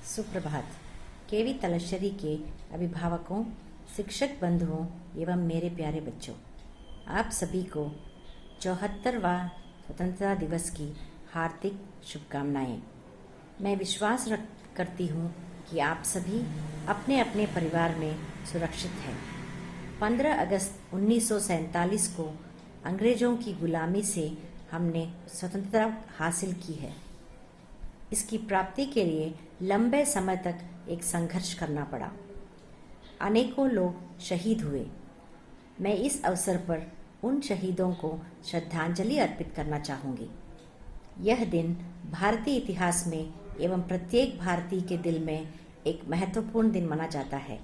सुप्रभात। केवी तलश्शरी के अभिभावकों, शिक्षक बंधुओं एवं मेरे प्यारे बच्चों, आप सभी को 74वां स्वतंत्रता दिवस की हार्दिक शुभकामनाएं। मैं विश्वास करती हूँ कि आप सभी अपने अपने परिवार में सुरक्षित हैं। 15 अगस्त 1947 को अंग्रेज़ों की गुलामी से हमने स्वतंत्रता हासिल की है। इसकी प्राप्ति के लिए लंबे समय तक एक संघर्ष करना पड़ा। अनेकों लोग शहीद हुए। मैं इस अवसर पर उन शहीदों को श्रद्धांजलि अर्पित करना चाहूँगी। यह दिन भारतीय इतिहास में एवं प्रत्येक भारतीय के दिल में एक महत्वपूर्ण दिन माना जाता है।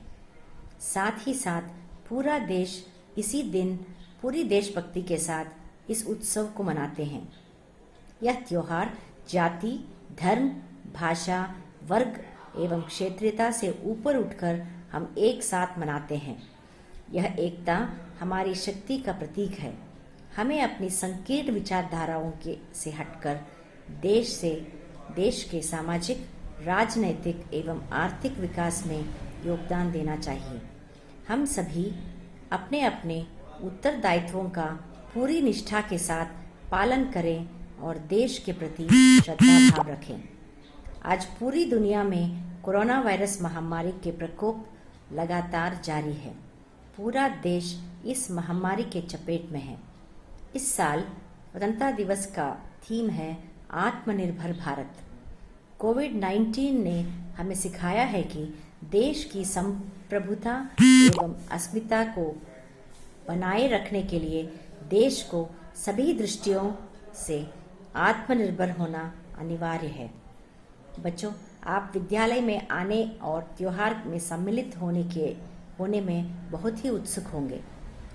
साथ ही साथ पूरा देश इसी दिन पूरी देशभक्ति के साथ इस उत्सव को मनाते हैं। यह त्योहार जाति, धर्म, भाषा, वर्ग एवं क्षेत्रीयता से ऊपर उठकर हम एक साथ मनाते हैं। यह एकता हमारी शक्ति का प्रतीक है। हमें अपनी संकीर्ण विचारधाराओं से हटकर देश के सामाजिक, राजनैतिक एवं आर्थिक विकास में योगदान देना चाहिए। हम सभी अपने अपने उत्तरदायित्वों का पूरी निष्ठा के साथ पालन करें और देश के प्रति श्रद्धा भाव रखें। आज पूरी दुनिया में कोरोना वायरस महामारी के प्रकोप लगातार जारी है। पूरा देश इस महामारी के चपेट में है। इस साल स्वतंत्रता दिवस का थीम है आत्मनिर्भर भारत। कोविड-19 ने हमें सिखाया है कि देश की संप्रभुता एवं अस्मिता को बनाए रखने के लिए देश को सभी दृष्टियों से आत्मनिर्भर होना अनिवार्य है। बच्चों, आप विद्यालय में आने और त्योहार में सम्मिलित होने में बहुत ही उत्सुक होंगे,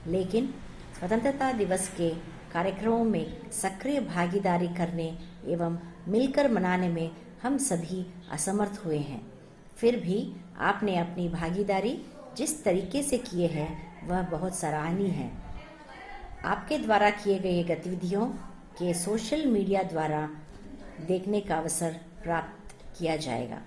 लेकिन स्वतंत्रता दिवस के कार्यक्रमों में सक्रिय भागीदारी करने एवं मिलकर मनाने में हम सभी असमर्थ हुए हैं। फिर भी आपने अपनी भागीदारी जिस तरीके से किए है वह बहुत सराहनीय है। आपके द्वारा किए गए गतिविधियों के सोशल मीडिया द्वारा देखने का अवसर प्राप्त किया जाएगा।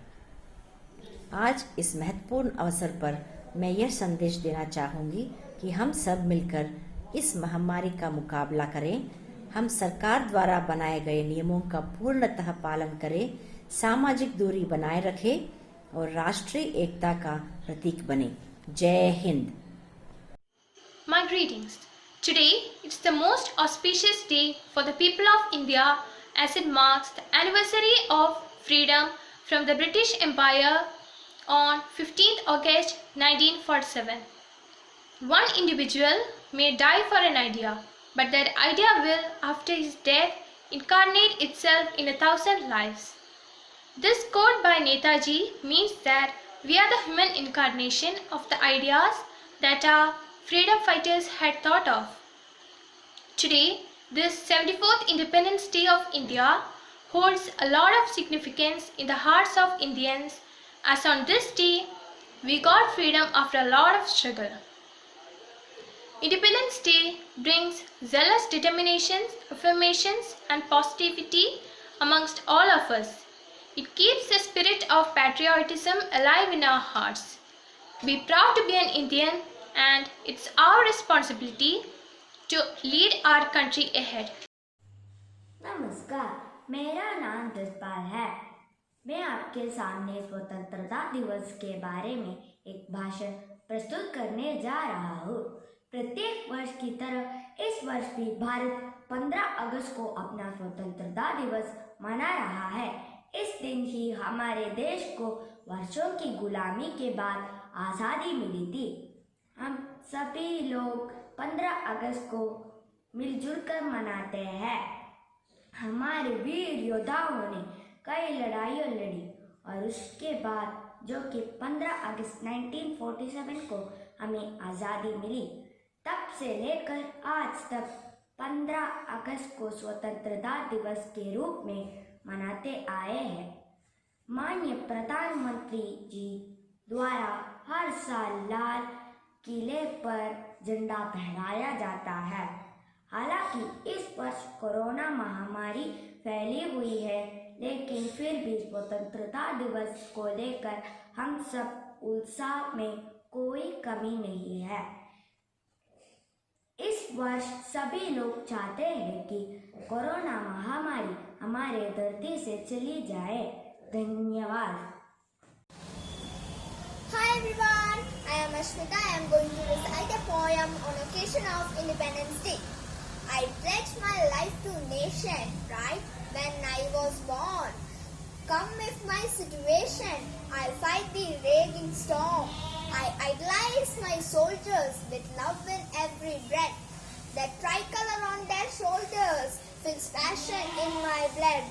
आज इस महत्वपूर्ण अवसर पर मैं यह संदेश देना चाहूँगी कि हम सब मिलकर इस महामारी का मुकाबला करें। हम सरकार द्वारा बनाए गए नियमों का पूर्णतः पालन करें, सामाजिक दूरी बनाए रखें और राष्ट्रीय एकता का प्रतीक बने। जय Hind. My greetings. Today, it's the most auspicious day for the people of India as it marks the anniversary of freedom from the British Empire on 15th August 1947. One individual may die for an idea, but that idea will, after his death, incarnate itself in 1,000 lives. This quote by Netaji means that we are the human incarnation of the ideas that our freedom fighters had thought of. Today, this 74th Independence Day of India holds a lot of significance in the hearts of Indians, as on this day, we got freedom after a lot of struggle. Independence Day brings zealous determinations, affirmations and positivity amongst all of us. It keeps the spirit of patriotism alive in our hearts. Be proud to be an Indian, and it's our responsibility to lead our country ahead. नमस्कार, मेरा नाम जसपाल है। मैं आपके सामने स्वतंत्रता दिवस के बारे में एक भाषण प्रस्तुत करने जा रहा हूँ। प्रत्येक वर्ष की तरह इस वर्ष भी भारत 15 अगस्त को अपना स्वतंत्रता दिवस मना रहा है। इस दिन ही हमारे देश को वर्षों की गुलामी के बाद आज़ादी मिली थी। हम सभी लोग 15 अगस्त को मिलजुल कर मनाते हैं। हमारे वीर योद्धाओं ने कई लड़ाइयाँ लड़ी और उसके बाद जो कि 15 अगस्त 1947 को हमें आज़ादी मिली, तब से लेकर आज तक 15 अगस्त को स्वतंत्रता दिवस के रूप में मनाते आए हैं। माननीय प्रधानमंत्री जी द्वारा हर साल लाल किले पर झंडा फहराया जाता है। हालांकि इस वर्ष कोरोना महामारी फैली हुई है, लेकिन फिर भी स्वतंत्रता दिवस को लेकर हम सब उत्साह में कोई कमी नहीं है। इस वर्ष सभी लोग चाहते हैं कि कोरोना महामारी हमारे धरती से चली जाए। धन्यवाद। Hi everyone, I am Ashmita. I am going to recite a poem on occasion of Independence Day. I pledged my life to nation right when I was born. Come with my situation, I'll fight the raging storm. I idolize my soldiers with love in every breath. The tricolor on their shoulders fills passion in my blood.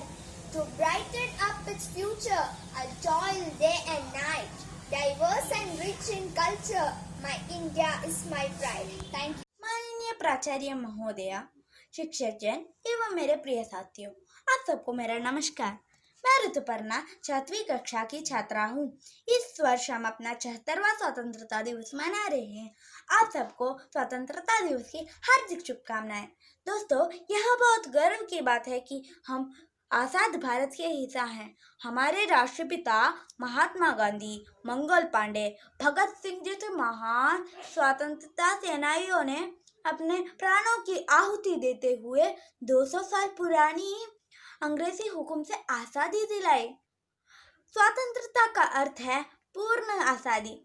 To brighten up its future, I'll toil day and night. Diverse and rich in culture, my India is my pride. Thank you. माननीय प्राचार्य महोदया, शिक्षक जन एवं मेरे प्रिय साथियों, आप सबको मेरा नमस्कार। मैं ऋतुपर्णा 4वीं कक्षा की छात्रा हूँ। इस वर्ष हम अपना 76वां स्वतंत्रता दिवस मना रहे हैं। आप सबको स्वतंत्रता दिवस की हार्दिक शुभकामनाएं। दोस्तों, यह बहुत गर्व की बात है कि हम आजाद भारत के हिस्सा हैं। हमारे राष्ट्रपिता महात्मा गांधी, मंगल पांडे, भगत सिंह जैसे महान स्वतंत्रता सेनानियों ने अपने प्राणों की आहुति देते हुए 200 साल पुरानी अंग्रेजी हुक्म से आज़ादी दिलाई। स्वतंत्रता का अर्थ है पूर्ण आज़ादी।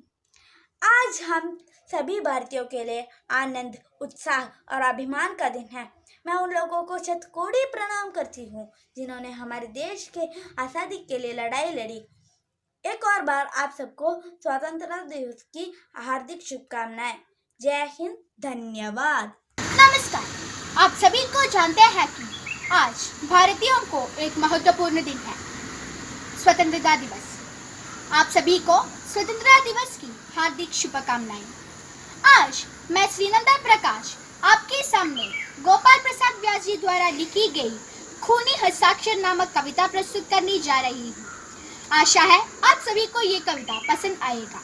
आज हम सभी भारतीयों के लिए आनंद, उत्साह और अभिमान का दिन है। मैं उन लोगों को शतकोटि प्रणाम करती हूँ जिन्होंने हमारे देश के आज़ादी के लिए लड़ाई लड़ी। एक और बार आप सबको स्वतंत्रता दिवस की हार्दिक शुभकामनाएं। जय हिंद, धन्यवाद। नमस्कार। आप सभी को जानते हैं कि आज भारतीयों को एक महत्वपूर्ण दिन है, स्वतंत्रता दिवस। आप सभी को स्वतंत्रता दिवस की हार्दिक शुभकामनाएं। आज मैं श्रीनंदा प्रकाश आपके सामने गोपाल प्रसाद व्यास जी द्वारा लिखी गई खूनी हस्ताक्षर नामक कविता प्रस्तुत करने जा रही हूँ। आशा है आप सभी को ये कविता पसंद आएगा।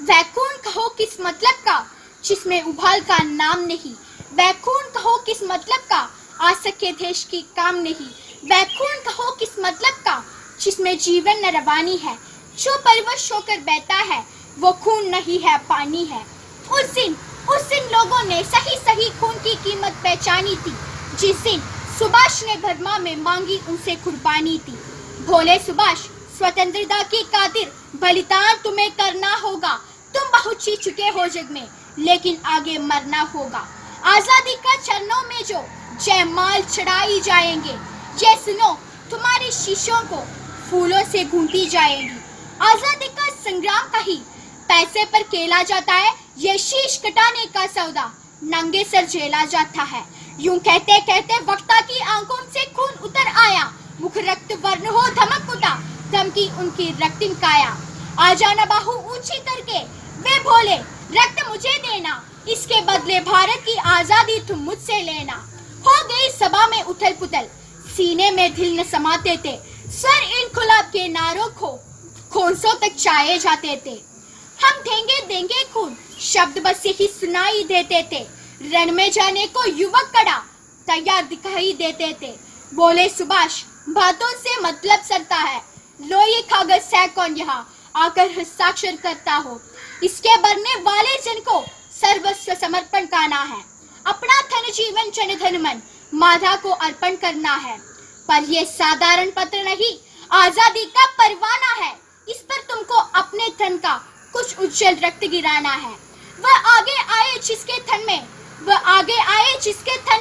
वह खून कहो किस मतलब का जिसमें उबाल का नाम नहीं, वह खून कहो किस मतलब का आ सके देश की काम नहीं, वह खून कहो किस मतलब का जिसमें जीवन न रवानी है, जो परवश होकर बहता है वो खून नहीं है, पानी है। उस दिन लोगों ने सही खून की कीमत पहचानी थी, जिस दिन सुभाष ने बर्मा में मांगी उनसे कुर्बानी थी। भोले सुभाष, स्वतंत्रता की खातिर बलिदान तुम्हें करना होगा। तुम बहुत जी चुके हो जग में, लेकिन आगे मरना होगा। आजादी का चरणों में जो जयमाल चढ़ाई जाएंगे, ये सुनो तुम्हारे शीशों को फूलों से गूंथी जाएंगी। आजादी का संग्राम कहीं पैसे पर खेला जाता है, ये शीश कटाने का सौदा नंगे सर झेला जाता है। यूं कहते कहते वक्ता की आंखों से खून उतर आया, मुख रक्त वर्ण हो धमक उठा, दम की उनकी रक्तिम काया। आ जाना बाहु ऊंची करके वे बोले, रक्त मुझे देना, इसके बदले भारत की आजादी तुम मुझसे लेना। हो गई सभा में उथल पुथल, सीने में दिल न समाते थे, स्वर इनकलाब के नारों को खोंसों तक चाहे जाते थे। हम देंगे खून शब्द बस यही सुनाई देते थे, रण में जाने को युवक कड़ा तैयार दिखाई देते थे। बोले सुभाष, बातों से मतलब सरता है, लो ये कागज है कौन यहाँ आकर हस्ताक्षर करता हो। इसके भरने वाले जन को सर्वस्व समर्पण करना है, अपना धन जीवन जन धन मन माता को अर्पण करना है। पर यह साधारण पत्र नहीं, आजादी का परवाना है, इस पर तुमको अपने धन का कुछ उज्जवल रक्त गिराना है। वह आगे आए जिसके थन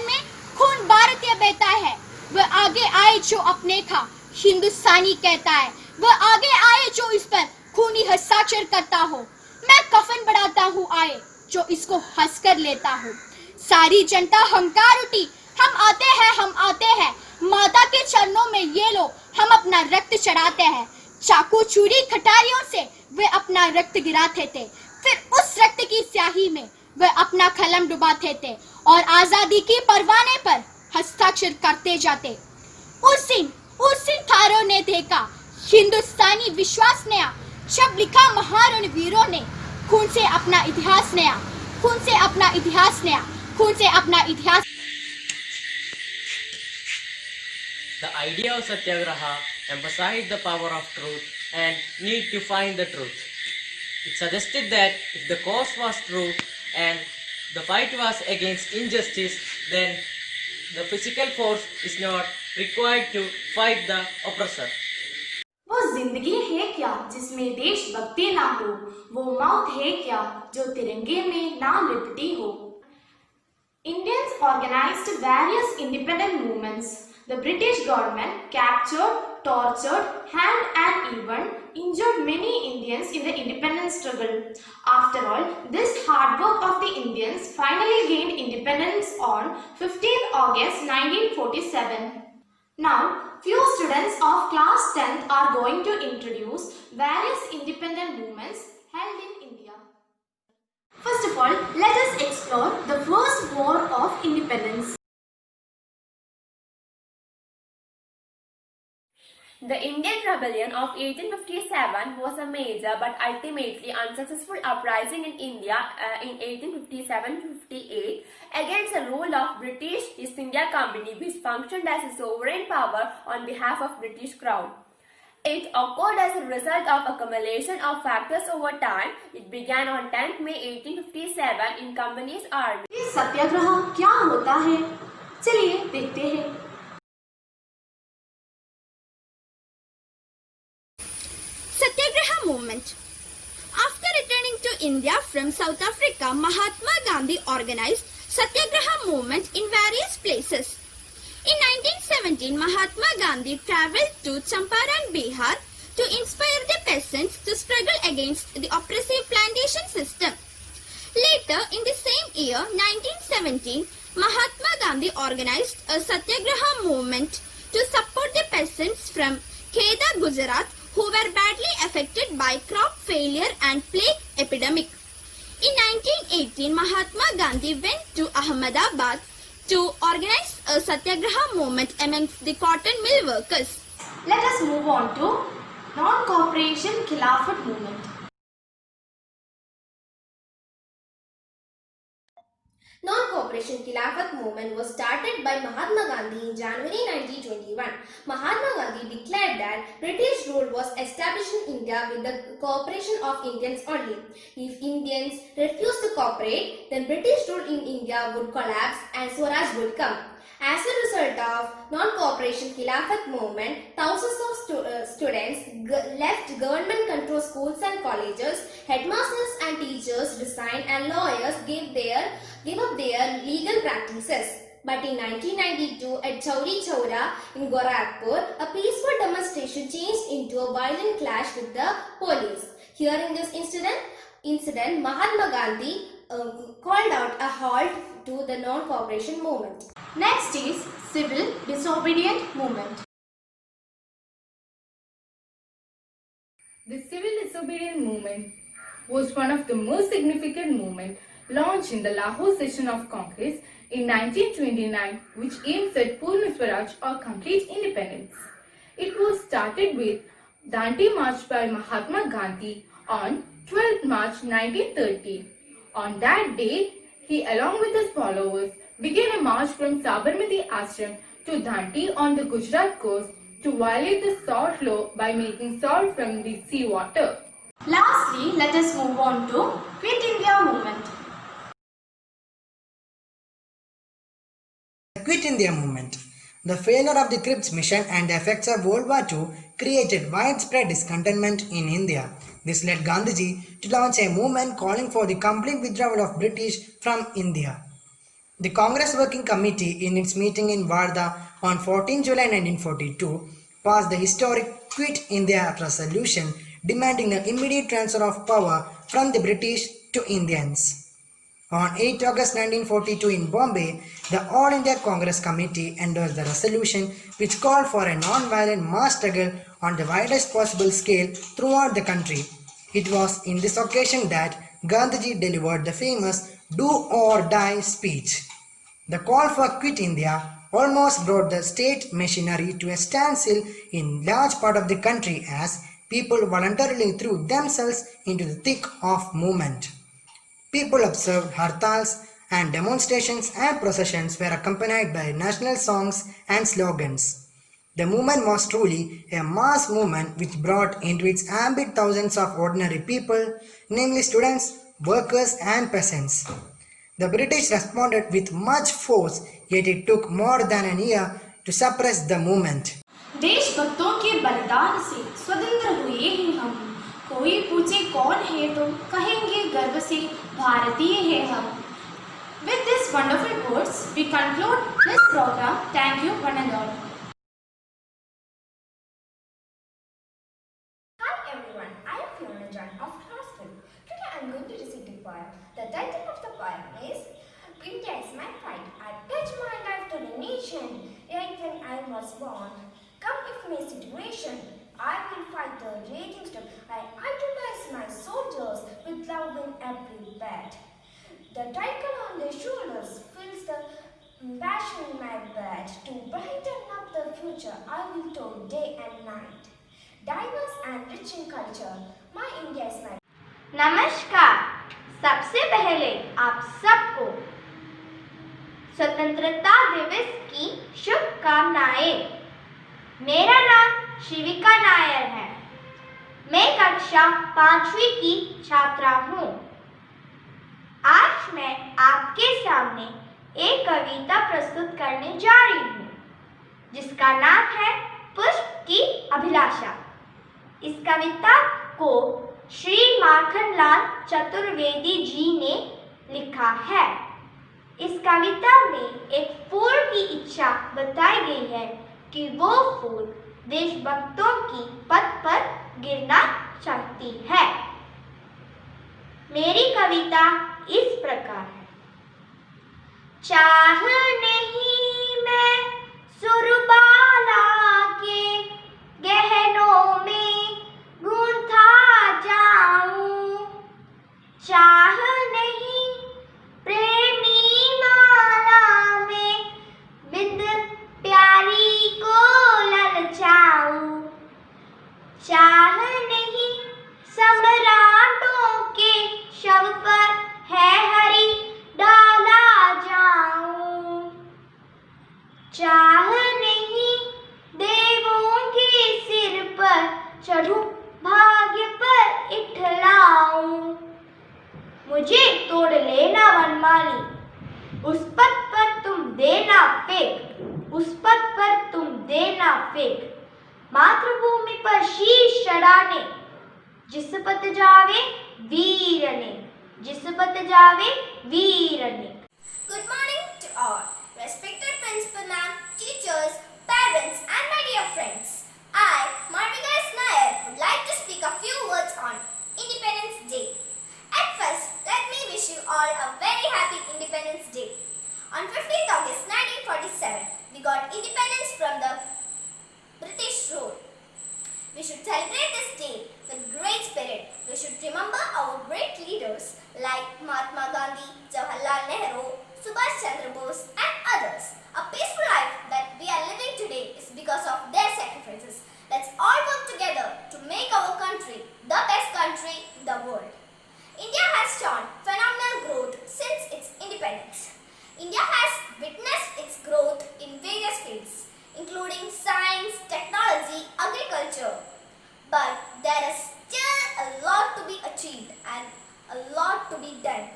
में खून भारतीय बहता है, वह आगे आए जो अपने का हिंदुस्तानी कहता है, वह आगे आए जो इस पर खूनी हस्ताक्षर करता हो। मैं कफन बढ़ाता हूँ आए जो इसको हंस कर लेता हो। सारी जनता हंकार उठी, हम आते हैं, माता के चरणों में ये लो हम अपना रक्त चढ़ाते हैं। चाकू चूड़ी खटारियों से वे अपना रक्त गिराते थे, फिर उस रक्त की स्याही में वे अपना कलम डुबाते थे और आजादी की परवाने पर हस्ताक्षर करते जाते। उस दिन थारों ने देखा हिंदुस्तानी विश्वास नया, जब लिखा महान वीरों ने खून से अपना इतिहास नया, खून से अपना इतिहास नया, खून से अपना इतिहास। The idea of Satyagraha emphasized the power of truth and need to find the truth. It suggested that if the cause was true and the fight was against injustice, then the physical force is not required to fight the oppressor. वो जिंदगी है क्या जिसमें देशभक्ति ना हो, वो मौत है क्या जो तिरंगे में ना लिपटी हो. Indians organized various independent movements. The British government captured, tortured, hanged and even injured many Indians in the independence struggle. After all, this hard work of the Indians finally gained independence on 15th August 1947. Now, few students of class 10th are going to introduce various independent movements held in India. First of all, let us explore the first war of independence. The Indian Rebellion of 1857 was a major but ultimately unsuccessful uprising in India in 1857-58 against the rule of British East India Company, which functioned as a sovereign power on behalf of British Crown. It occurred as a result of accumulation of factors over time. It began on 10th May 1857 in Company's army. ये सत्याग्रह क्या होता है? चलिए देखते हैं. Satyagraha movement. After returning to India from South Africa, Mahatma Gandhi organized Satyagraha movement in various places. In 1917, Mahatma Gandhi travelled to Champaran, Bihar to inspire the peasants to struggle against the oppressive plantation system. Later, in the same year, 1917, Mahatma Gandhi organized a Satyagraha movement to support the peasants from Kheda, Gujarat, who were badly affected by crop failure and plague epidemic. In 1918, Mahatma Gandhi went to Ahmedabad to organize a Satyagraha movement amongst the cotton mill workers. Let us move on to non-cooperation Khilafat movement. Non-cooperation Khilafat movement was started by Mahatma Gandhi in January 1921. Mahatma Gandhi declared that British rule was established in India with the cooperation of Indians only. If Indians refused to cooperate, then British rule in India would collapse and Swaraj would come. As a result of non-cooperation Khilafat movement, thousands of students left government-controlled schools and colleges, headmasters and teachers resigned, and lawyers gave up their legal practices. But in 1992, at Chauri Chaura in Gorakhpur, a peaceful demonstration changed into a violent clash with the police. Hearing this incident, Mahatma Gandhi called out a halt to the non-cooperation movement. Next is civil disobedient movement. The civil disobedience movement was one of the most significant movements launched in the Lahore session of Congress in 1929, which aims at Purna Swaraj or complete independence. It was started with Dandi March by Mahatma Gandhi on 12 March 1930. On that day, he along with his followers began a march from Sabarmati Ashram to Dhanti on the Gujarat coast to violate the salt law by making salt from the sea water. Lastly, let us move on to Quit India movement. The Quit India movement. The failure of the Cripps mission and the effects of World War II created widespread discontentment in India. This led Gandhiji to launch a movement calling for the complete withdrawal of British from India. The Congress Working Committee, in its meeting in Wardha on 14 July 1942, passed the historic Quit India resolution demanding the immediate transfer of power from the British to Indians. On 8 August 1942 in Bombay, the All India Congress Committee endorsed the resolution which called for a non-violent mass struggle on the widest possible scale throughout the country. It was in this occasion that Gandhiji delivered the famous Do or Die speech. The call for Quit India almost brought the state machinery to a standstill in large part of the country as people voluntarily threw themselves into the thick of movement. People observed hartals and demonstrations and processions were accompanied by national songs and slogans. The movement was truly a mass movement which brought into its ambit thousands of ordinary people, namely students, workers, and peasants. The British responded with much force, yet it took more than a year to suppress the movement. देशभक्तों के बलिदान से स्वतंत्र हुए हैं हम। कोई पूछे कौन है तो कहेंगे गर्व से भारतीय है हम। With these wonderful words, we conclude this program. Thank you one and all. Hi everyone, I am Fiona John of class 2. Today I am going to recite a poem. The title of the poem is India is my pride. I pledge my life to the nation, right when I was born. Come if my situation, I will fight the raging storm. I idolize my soldiers with love in every bed. The title on their shoulders fills the passion in my blood. To brighten up the future, I will toil day and night. Diverse and rich in culture, my India is my. नमस्कार। सबसे पहले आप सबको स्वतंत्रता दिवस की शुभकामनाएं। मेरा नाम शिविका नायर है। मैं कक्षा 5वीं की छात्रा हूँ। आज मैं आपके सामने एक कविता प्रस्तुत करने जा रही हूँ जिसका नाम है पुष्प की अभिलाषा। इस कविता को श्री माखनलाल चतुर्वेदी जी ने लिखा है। इस कविता में एक फूल की इच्छा बताई गई है कि वो फूल देशभक्तों की पद पर गिरना चाहती है। मेरी कविता इस प्रकार है। चाह नहीं मैं सुरबाला के गहनों में गूंथा जाऊं, चाह नहीं प्रेमी माला में बिंद प्यारी को ललचाऊं, चाह नहीं सम्राटों के शव पर है हरी डाला जाऊं, चाह नहीं देवों के सिर पर चढ़ूं भाग्य पर इठलाऊं। मुझे तोड़ लेना वनमाली, उस पथ पर तुम देना फेंक, उस पथ पर तुम देना फेंक। मातृभूमि पर शीश चढ़ाने जिस पथ जावे वीर ने, जिस पथ जावे वीर ने। Good morning to all. Respected Principal Ma'am, teachers, parents and my dear friends. I, Marvika S. Nair, would like to speak a few words on Independence Day. At first, let me wish you all a very happy Independence Day. On 15th August 1947, we got independence from the British rule. We should celebrate this day with great spirit. We should remember our great leaders like Mahatma Gandhi, Jawaharlal Nehru, Subhash Chandra Bose and others. A peaceful life that we are living today is because of their sacrifices. Let's all work together to make our country the best country in the world. India has shown phenomenal growth since its independence. India has witnessed its growth in various fields, including science, technology, agriculture. But there is still a lot to be achieved and a lot to be done.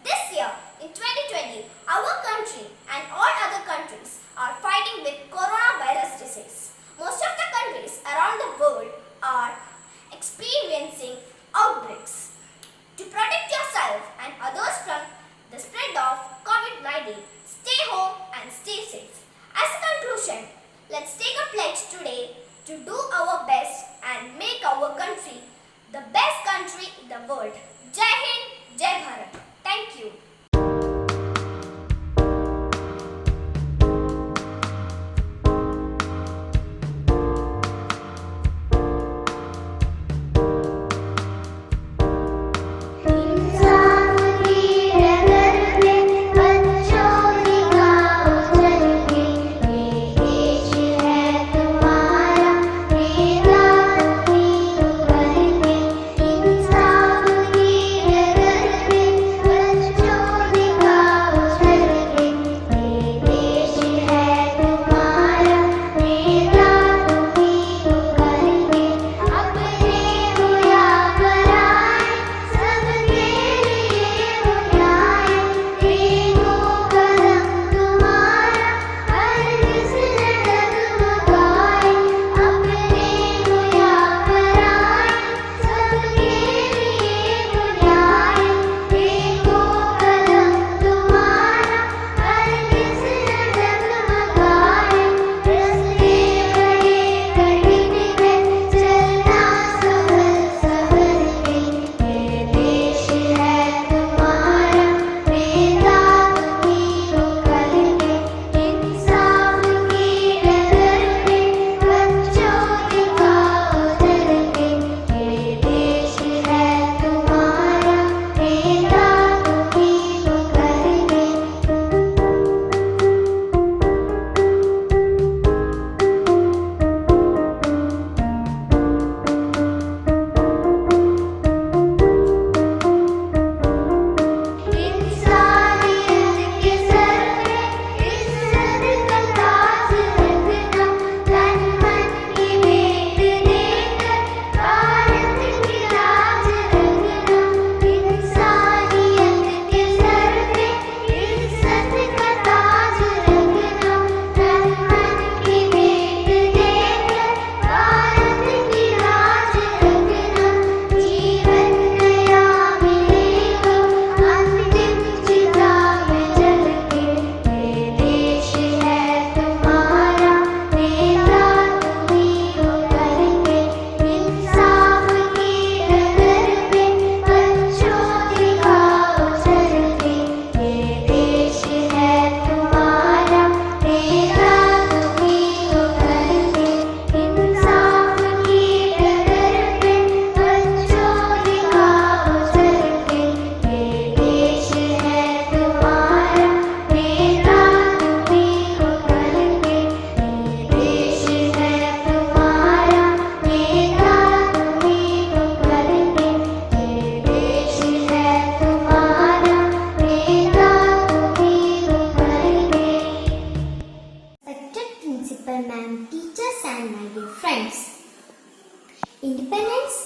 This year, in 2020, our country and all other countries are fighting with coronavirus disease. Most of the countries around the world are experiencing outbreaks. To protect yourself and others from the spread of COVID-19, stay home and stay safe. As a conclusion, let's take a pledge today to do our best and make our country the best country in the world. Jai Hind, Jai Bharat. Thank you. Bachon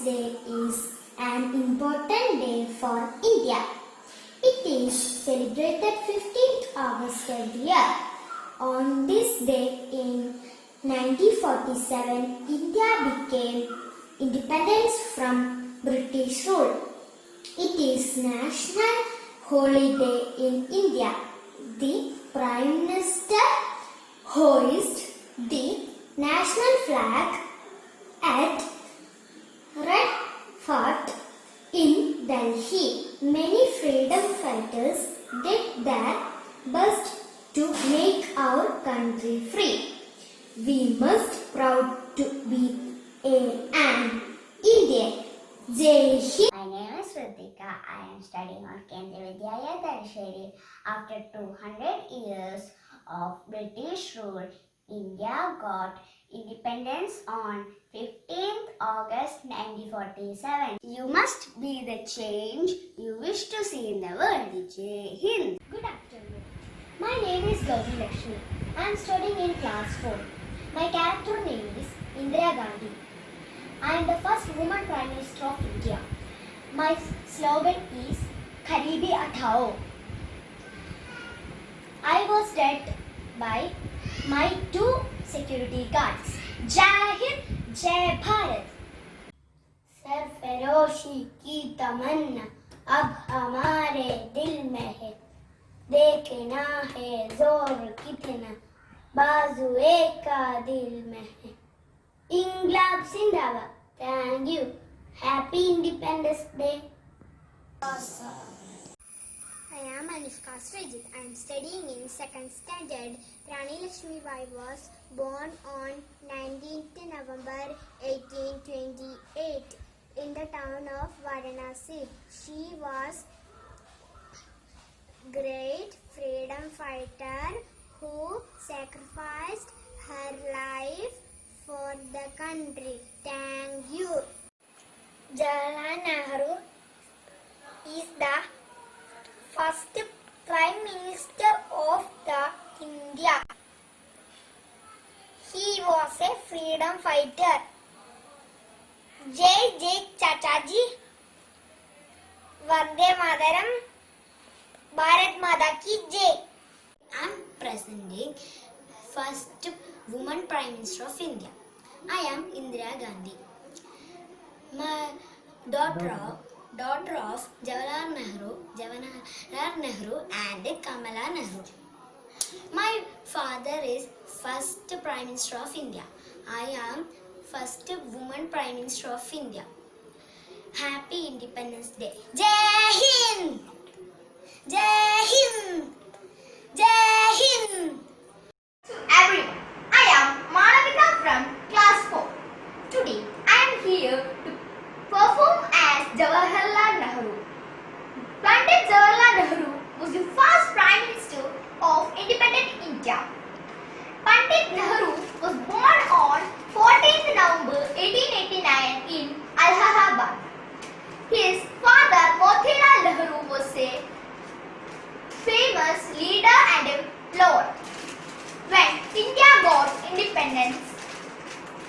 Day is an important day for India. It is celebrated 15th August every year. On this day in 1947, India became independent from British rule. It is national holiday in India. The Prime Minister hoists the national flag at Red Fort in Delhi. Many freedom fighters did their best to make our country free. We must proud to be an Indian. Jai Hind. My name is Ritika. I am studying on Kendriya Vidyalaya Talasheri. After 200 years of British rule, India got independence on 15th August 1947. You must be the change you wish to see in the world. Jai Hind. Good afternoon. My name is Gauri Lakshmi. I am studying in class 4. My character name is Indira Gandhi. I am the first woman Prime Minister of India. My slogan is Karibi Athao. I was led by my 2 security guards. Jai Hind, Jai Bharat. सरफरोशी की तमन्ना अब हमारे दिल में है, देखना है जोर कितना बाजुए का दिल में है. इंकलाब जिंदाबाद. Thank you. Happy Independence Day. I am Anushka Srijit. I am studying in 2nd standard. Rani Lakshmi Bai was born on 19th November 1828 in the town of Varanasi. She was great freedom fighter who sacrificed her life for the country. Thank you. Jawaharlal Nehru is the first Prime Minister of the India. He was a freedom fighter. Jai Jai Chachaji. Vande Mataram. Bharat Mata Ki Jai. I am presenting first woman Prime Minister of India. I am Indira Gandhi. My daughter of Jawaharlal Nehru and Kamala Nehru. My father is first Prime Minister of India. I am first woman Prime Minister of India. Happy Independence Day. Jai Hind! Jai Hind! Jai Hind! Everyone, I am Malavika from class 4. Today, I am here to perform as Jawaharlal Nehru. Pandit Jawaharlal Nehru was the first Prime Minister of independent India. Pandit Nehru was born on 14th November 1889 in Allahabad. His father Motilal Nehru was a famous leader and a lord. When India got independence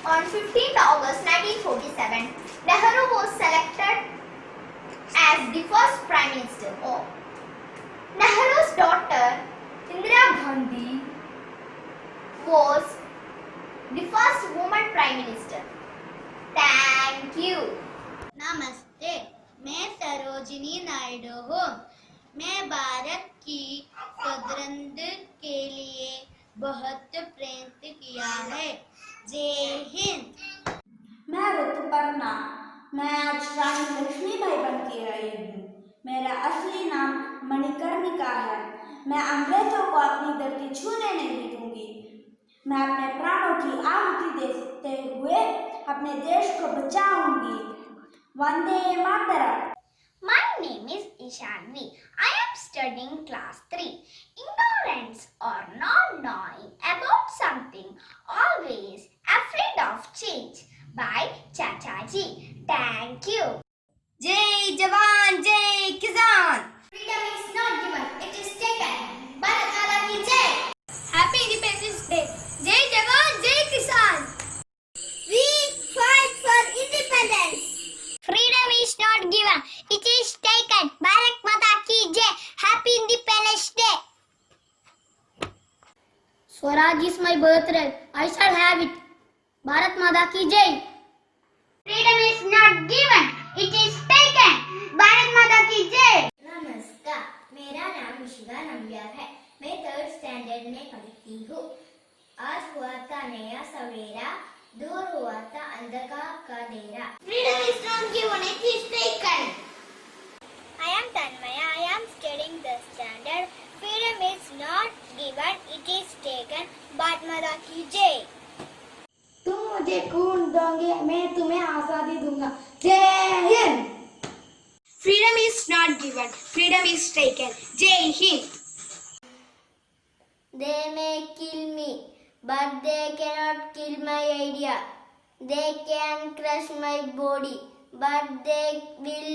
on 15th August 1947, Nehru was selected as the first Prime Minister. Nehru's daughter Indira Gandhi was the first woman Prime Minister. Thank you. नमस्ते, मैं सरोजिनी नायडू हूँ. मैं भारत की स्वतंत्रता के लिए बहुत प्रयत्न किया है. जय हिंद. मैं ऋतुपर्णा. मैं आज रानी लक्ष्मीबाई बन के आई हूँ. मेरा असली नाम मणिकर्णिका है. मैं अंग्रेजों को अपनी धरती छूने नहीं दूंगी. मैं अपने प्राणों की आहुति देते हुए अपने देश को बचाऊंगी. Vande Mataram. My name is Ishanvi. I am studying class 3. Ignorance or not knowing about something, always afraid of change. By Chachaji. Thank you. जय जवान जय किसान. Freedom is not given, it is taken. Bharat Mata ki Jai. Happy Independence Day. Jai Jawan, Jai Kisan. We fight for independence. Swaraj is my birthright. I shall have it. Bharat Mata ki jai. Freedom is not given, it is taken. Bharat Mata ki jai. नमस्कार, मेरा नाम मिशिगा नंबियार है। मैं 3rd standard में पढ़ती हूँ। आज हुआ था नया सवेरा, दूर हुआ था अंधकार का डेरा। Freedom is not given, it is taken. I am Tanmaya. I am studying the standard. Freedom is not given, it is taken. Bharat Mata ki jai. तुम मुझे खून दोगे, मैं तुम्हें आजादी दूंगा। जय Hind. Freedom is not given, freedom is taken. Jai Hind. They may kill me, but they cannot kill my idea. They can crush my body, but they will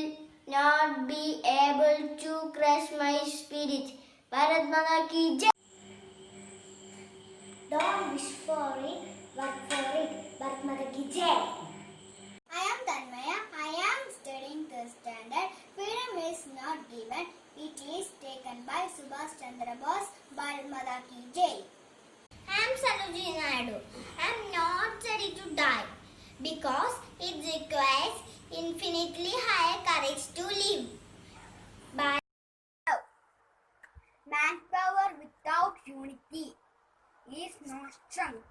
not be able to crush my spirit. Bharat Mata ki jai. Don't wish for it, work for it. Bharat Mata ki jai. I am Tanmaya. I am studying the standard. Freedom is not given, it is taken by Subhash Chandra Bose. Bharat Mata ki jai. I am Sanuji Naidu. I am not ready to die because it requires infinitely higher courage to live. But Manpower without unity is not strength.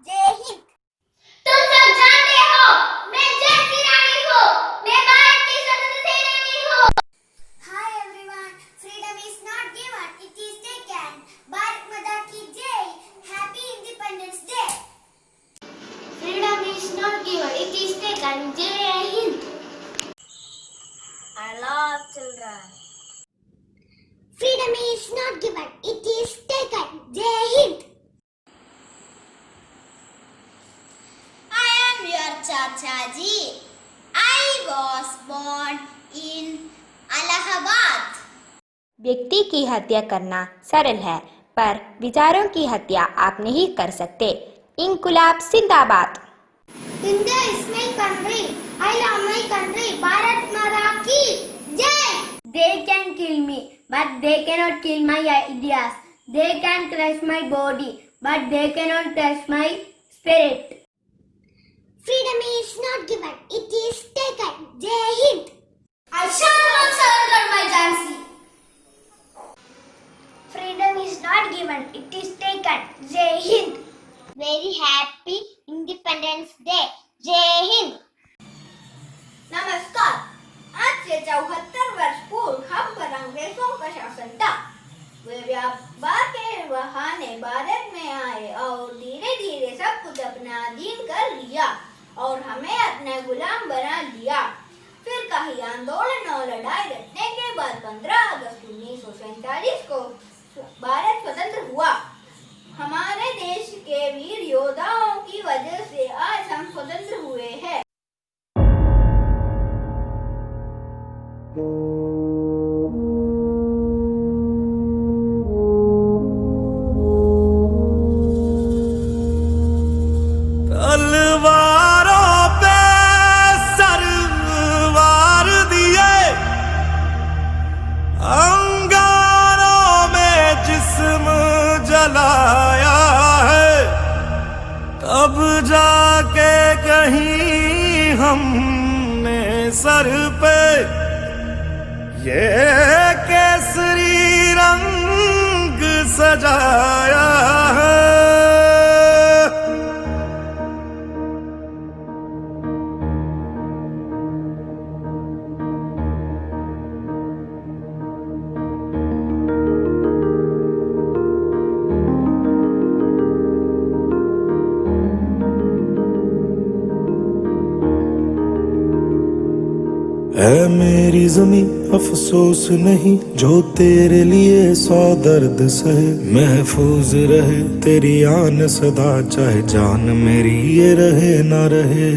Jai Hind. तुम सब जानते हो, मैं जय श्री रानी हूँ, मैं भारत की स्वतंत्र सेनानी हूँ। Hi everyone. Freedom is not given, it is taken. Bharat Mata ki jai. Happy Independence Day. freedom is not given, it is taken. Jai Hind. I love children. Freedom is not given, it is taken. Jai Hind. I am your Chachaji. I was born in Allahabad. व्यक्ति की हत्या करना सरल है, पर विचारों की हत्या आप नहीं कर सकते। इंकुलाब जिंदाबाद। India is my country. I love my country. Bharat Mata ki jai. They can kill me, but they cannot kill my ideas. They can crush my body, but they cannot crush my spirit. Freedom is not given, it is taken. Jai Hind. I shall not surrender my Jhansi. Freedom is not given, it is taken. Jai Hind. Very happy Independence Day. Jai Hind. नमस्कार। आज से 74 वर्ष पूर्व हम पर अंग्रेजों का शासन था। वे व्यापार के बहाने भारत में आए और धीरे धीरे सब कुछ अपना अधीन कर लिया और हमें अपना गुलाम बना लिया। फिर कई आंदोलन और लड़ाई लड़ने के बाद 15 अगस्त 1947 को भारत स्वतंत्र हुआ। हमारे देश के वीर योद्धाओं की वजह से आज हम स्वतंत्र हुए हैं। तलवारों पे सरवार दिए, अंगारों में जिस्म जलाया है, तब जाके कहीं हमने सर पे ये केसरी रंग सजाया है। है मेरी ज़मीं अफसोस नहीं, जो तेरे लिए 100 दर्द सहे। महफूज रहे तेरी आन सदा, चाहे जान मेरी ये रहे ना रहे।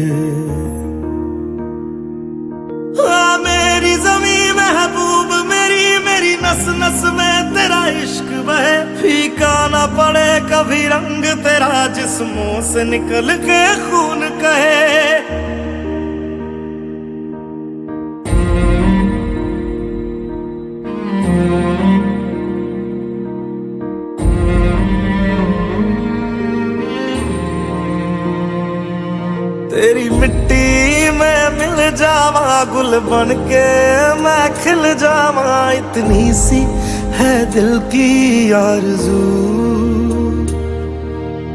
हाँ मेरी ज़मीं महबूब मेरी, मेरी नस नस में तेरा इश्क बहे। फीका ना पड़े कभी रंग तेरा, जिस्मों से निकल के खून कहे। गुल बन के मैं खिल जावा, इतनी सी है दिल की आरज़ू।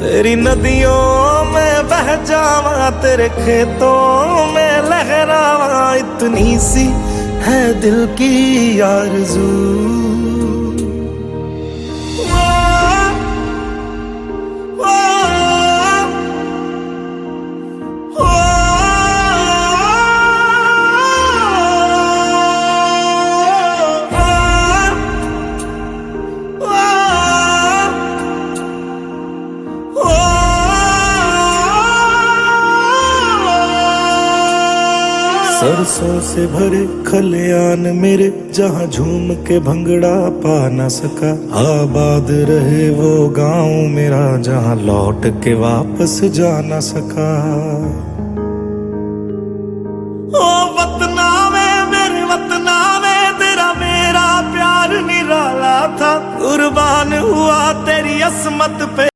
तेरी नदियों में बह जावा, तेरे खेतों में लहरावा, इतनी सी है दिल की आरज़ू। सरसों से भरे खलियान मेरे, जहाँ झूम के भंगड़ा पा न सका। आबाद रहे वो गांव मेरा, जहाँ लौट के वापस जा न सका। ओ वतना में मेरे वतना में, तेरा मेरा प्यार निराला था। कुर्बान हुआ तेरी असमत पे।